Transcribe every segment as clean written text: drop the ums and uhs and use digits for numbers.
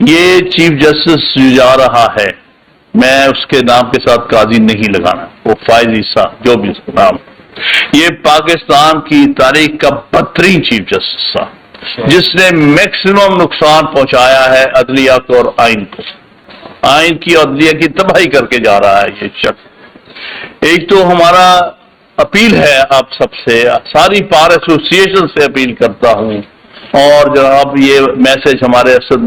یہ chief justice جو جا رہا ہے، میں اس کے نام کے ساتھ قاضی نہیں لگانا، وہ فائز عیسیٰ جو بھی اس کا نام، یہ پاکستان کی تاریخ کا بدترین چیف جسٹس تھا، جس نے میکسیمم نقصان پہنچایا ہے عدلیہ کو اور آئین کو، آئین کی اور عدلیہ کی تباہی کر کے جا رہا ہے یہ شخص۔ ایک تو ہمارا اپیل ہے آپ سب سے، ساری بار ایسوسیشن سے اپیل کرتا ہوں، اور جناب یہ میسج ہمارے اسد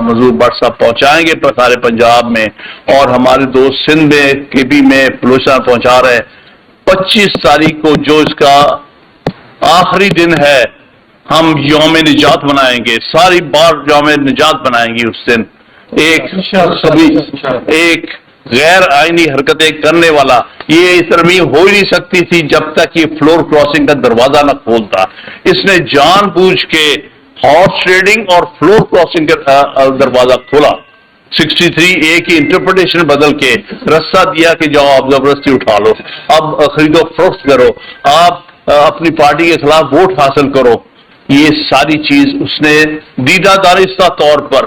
مظہور بٹ صاحب پہنچائیں گے سارے پنجاب میں، اور ہمارے دوست سندھ میں KP میں پلوشن پہنچا رہے ہیں۔ 25 تاریخ کو جو اس کا آخری دن ہے، ہم یوم نجات منائیں گے، ساری بار یوم نجات بنائیں گے اس دن۔ ایک غیر آئینی حرکتیں کرنے والا، یہ ترمیم ہو ہی نہیں سکتی تھی جب تک یہ فلور کراسنگ کا دروازہ نہ کھولتا۔ اس نے جان بوجھ کے ہارس ٹریڈنگ اور فلور کراسنگ کا دروازہ کھولا، 63A کی انٹرپریٹیشن بدل کے رستہ دیا کہ جاؤ آپ زبردستی اٹھا لو، اب خرید و فروخت کرو، آپ اپنی پارٹی کے خلاف ووٹ حاصل کرو۔ یہ ساری چیز اس نے دیدہ دانستہ طور پر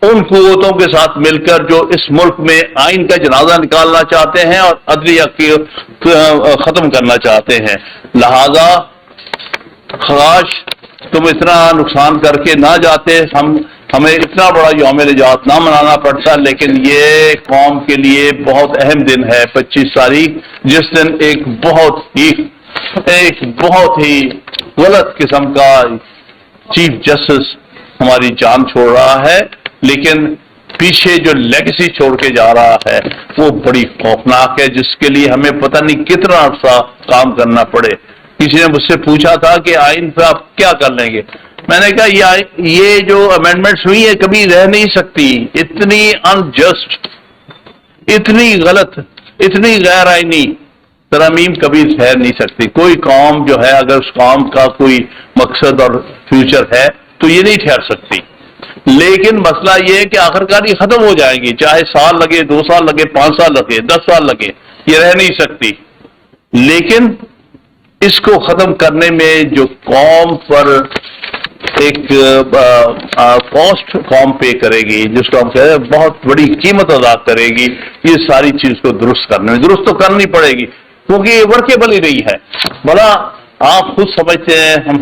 ان قوتوں کے ساتھ مل کر جو اس ملک میں آئین کا جنازہ نکالنا چاہتے ہیں اور عدلیہ کو ختم کرنا چاہتے ہیں، لہذا خراش تم اتنا نقصان کر کے نہ جاتے، ہمیں اتنا بڑا یوم نجات نہ منانا پڑتا، لیکن یہ قوم کے لیے بہت اہم دن ہے 25 تاریخ، جس دن ایک بہت ہی غلط قسم کا چیف جسٹس ہماری جان چھوڑ رہا ہے، لیکن پیچھے جو لیگیسی چھوڑ کے جا رہا ہے وہ بڑی خوفناک ہے، جس کے لیے ہمیں پتہ نہیں کتنا عرصہ کام کرنا پڑے۔ کسی نے مجھ سے پوچھا تھا کہ آئین پہ آپ کیا کر لیں گے، میں نے کہا یہ جو امینڈمنٹس ہوئی ہے کبھی رہ نہیں سکتی، اتنی انجسٹ، اتنی غلط، اتنی غیر آئینی ترامیم کبھی ٹھہر نہیں سکتی۔ کوئی قوم جو ہے اگر اس قوم کا کوئی مقصد اور فیوچر ہے تو یہ نہیں ٹھہر سکتی، لیکن مسئلہ یہ ہے کہ آخرکار یہ ختم ہو جائے گی، چاہے سال لگے، 2 سال لگے، 5 سال لگے، 10 سال لگے، یہ رہ نہیں سکتی۔ لیکن اس کو ختم کرنے میں جو قوم پر ایک کاسٹ قوم پے کرے گی، جس کو ہم کہتے ہیں بہت بڑی قیمت ادا کرے گی، یہ ساری چیز کو درست کرنے میں درست تو کرنی پڑے گی، کیونکہ یہ ورکیبل ہی نہیں ہے۔ بڑا آپ خود سمجھتے ہیں، ہم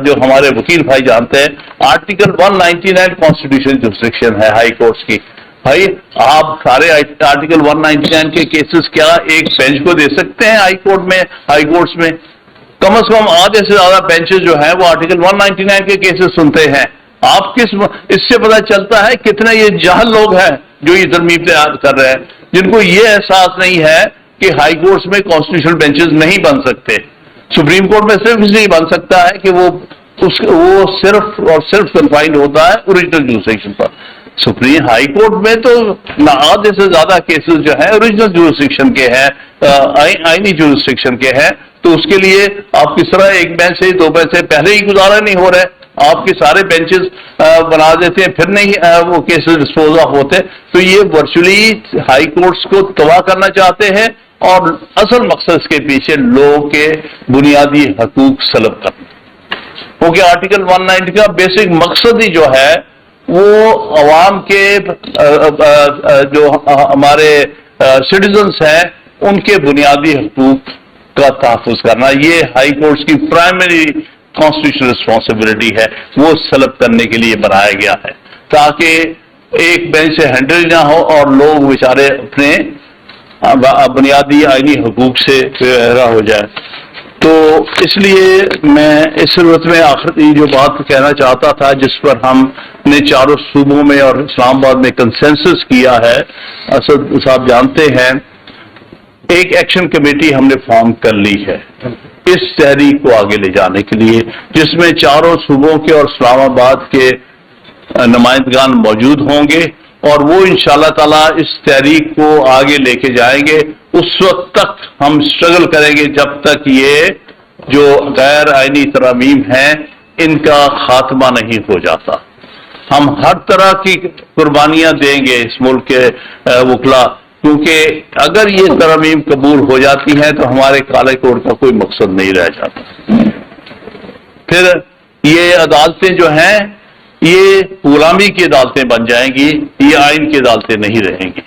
جو ہمارے وکیل بھائی جانتے ہیں، آرٹیکل 199 کانسٹیٹیوشن جورسڈکشن ہے ہائی کورٹس کی۔ بھائی آپ سارے آرٹیکل 199 کے کیسز کیا ایک بینچ کو دے سکتے ہیں ہائی کورٹس میں؟ کم از کم آدھے سے زیادہ بینچز جو ہیں وہ آرٹیکل 199 کے کیسز سنتے ہیں۔ آپ اس سے پتہ چلتا ہے کتنے یہ جاہل لوگ ہیں جو یہ ترمیم تیار کر رہے ہیں، جن کو یہ احساس نہیں ہے کہ ہائی کورٹس میں کانسٹیٹیوشنل بینچز نہیں بن سکتے۔ سپریم کورٹ میں صرف اس لیے بن سکتا ہے کہ وہ صرف اور صرف کنفائنڈ ہوتا ہے اوریجنل جورسڈکشن پر۔ سپریم ہائی کورٹ میں تو آدھے سے زیادہ کیسز جو ہیں اوریجنل جورسڈکشن کے ہیں، آئینی جورسڈکشن کے ہیں، تو اس کے لیے آپ کس طرح ایک بینچ سے 2 بینچ سے پہلے ہی گزارا نہیں ہو رہے، آپ کے سارے بینچز بنا دیتے ہیں، پھر نہیں وہ کیسز ڈسپوز آف ہوتے، تو یہ ورچولی ہائی کورٹس کو تباہ کرنا چاہتے ہیں، اور اصل مقصد اس کے پیچھے لوگوں کے بنیادی حقوق سلب کرنا، کیونکہ آرٹیکل 190 کا بیسک مقصد ہی جو ہے وہ عوام کے جو ہمارے سٹیزنز ہیں ان کے بنیادی حقوق کا تحفظ کرنا، یہ ہائی کورٹس کی پرائمری کانسٹیٹیوشنل رسپانسبلٹی ہے، وہ سلب کرنے کے لیے بنایا گیا ہے تاکہ ایک بینچ سے ہینڈل نہ ہو اور لوگ بیچارے اپنے بنیادی آئینی حقوق سے بہرا ہو جائے۔ تو اس لیے میں اس صورت میں آخری جو بات کہنا چاہتا تھا، جس پر ہم نے چاروں صوبوں میں اور اسلام آباد میں کنسنسس کیا ہے، اسد صاحب جانتے ہیں، ایک ایکشن کمیٹی ہم نے فارم کر لی ہے اس تحریک کو آگے لے جانے کے لیے، جس میں چاروں صوبوں کے اور اسلام آباد کے نمائندگان موجود ہوں گے، اور وہ انشاءاللہ تعالیٰ اس تحریک کو آگے لے کے جائیں گے۔ اس وقت تک ہم اسٹرگل کریں گے جب تک یہ جو غیر آئینی ترامیم ہیں ان کا خاتمہ نہیں ہو جاتا۔ ہم ہر طرح کی قربانیاں دیں گے اس ملک کے وکلا، کیونکہ اگر یہ ترامیم قبول ہو جاتی ہیں تو ہمارے کالے کوڈ کا کوئی مقصد نہیں رہ جاتا۔ پھر یہ عدالتیں جو ہیں یہ غلامی کی عدالتیں بن جائیں گی، یہ آئین کی عدالتیں نہیں رہیں گی۔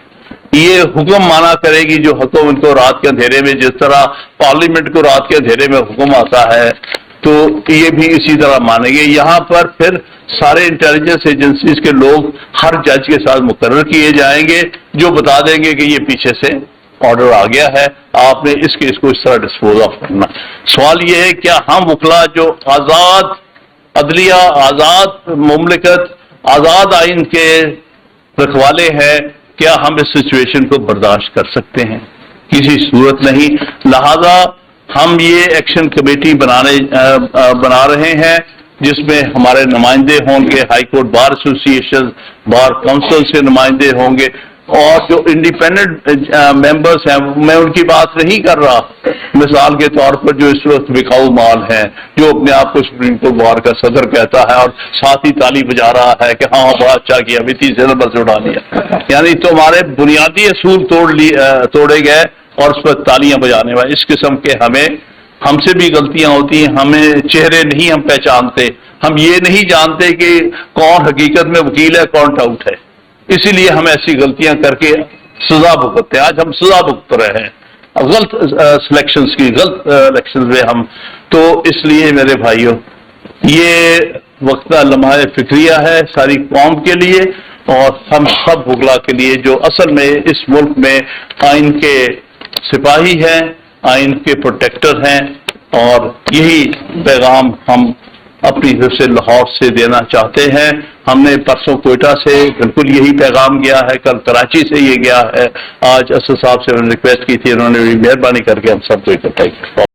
یہ حکم مانا کرے گی جو حکم ان کو رات کے اندھیرے میں، جس طرح پارلیمنٹ کو رات کے اندھیرے میں حکم آتا ہے تو یہ بھی اسی طرح مانیں گے۔ یہاں پر پھر سارے انٹیلیجنس ایجنسیز کے لوگ ہر جج کے ساتھ مقرر کیے جائیں گے جو بتا دیں گے کہ یہ پیچھے سے آرڈر آ گیا ہے، آپ نے اس کیس کو اس طرح ڈسپوز آف کرنا۔ سوال یہ ہے کیا ہم وکلا جو آزاد عدلیہ، آزاد مملکت، آزاد آئین کے رکھوالے ہیں، کیا ہم اس سچویشن کو برداشت کر سکتے ہیں؟ کسی صورت نہیں۔ لہذا ہم یہ ایکشن کمیٹی بنا رہے ہیں جس میں ہمارے نمائندے ہوں گے، ہائی کورٹ بار ایسوسی ایشن، بار کونسل سے نمائندے ہوں گے، اور جو انڈیپینڈنٹ ممبرس ہیں میں ان کی بات نہیں کر رہا، مثال کے طور پر جو اس وقت بکاؤ مال ہیں، جو اپنے آپ کو سپریم کورٹ بار کا صدر کہتا ہے اور ساتھ ہی تالی بجا رہا ہے کہ ہاں بڑا اچھا کیا، ابھی تیسرے نمبر سے اٹھا لیا، یعنی تمہارے بنیادی اصول توڑے گئے اور اس پر تالیاں بجانے والے۔ اس قسم کے ہم سے بھی غلطیاں ہوتی ہیں، ہمیں چہرے نہیں ہم پہچانتے، ہم یہ نہیں جانتے کہ کون حقیقت میں وکیل ہے کون ٹاؤٹ ہے، اسی لیے ہم ایسی غلطیاں کر کے سزا بھگتتے ہیں۔ آج ہم سزا بھگت رہے ہیں غلط سلیکشنز کی، غلط الیکشنز میں ہم تو اس لیے میرے بھائیوں یہ وقت لمحہ فکریہ ہے ساری قوم کے لیے اور ہم سب وکلا کے لیے جو اصل میں اس ملک میں آئین کے سپاہی ہیں، آئین کے پروٹیکٹر ہیں، اور یہی پیغام ہم اپنی طرف سے لاہور سے دینا چاہتے ہیں۔ ہم نے پرسوں کوئٹہ سے بالکل یہی پیغام گیا ہے، کل کراچی سے یہ گیا ہے، آج اسد صاحب سے میں نے ریکویسٹ کی تھی، انہوں نے بھی مہربانی کر کے ہم سب کو اکٹھا کیا۔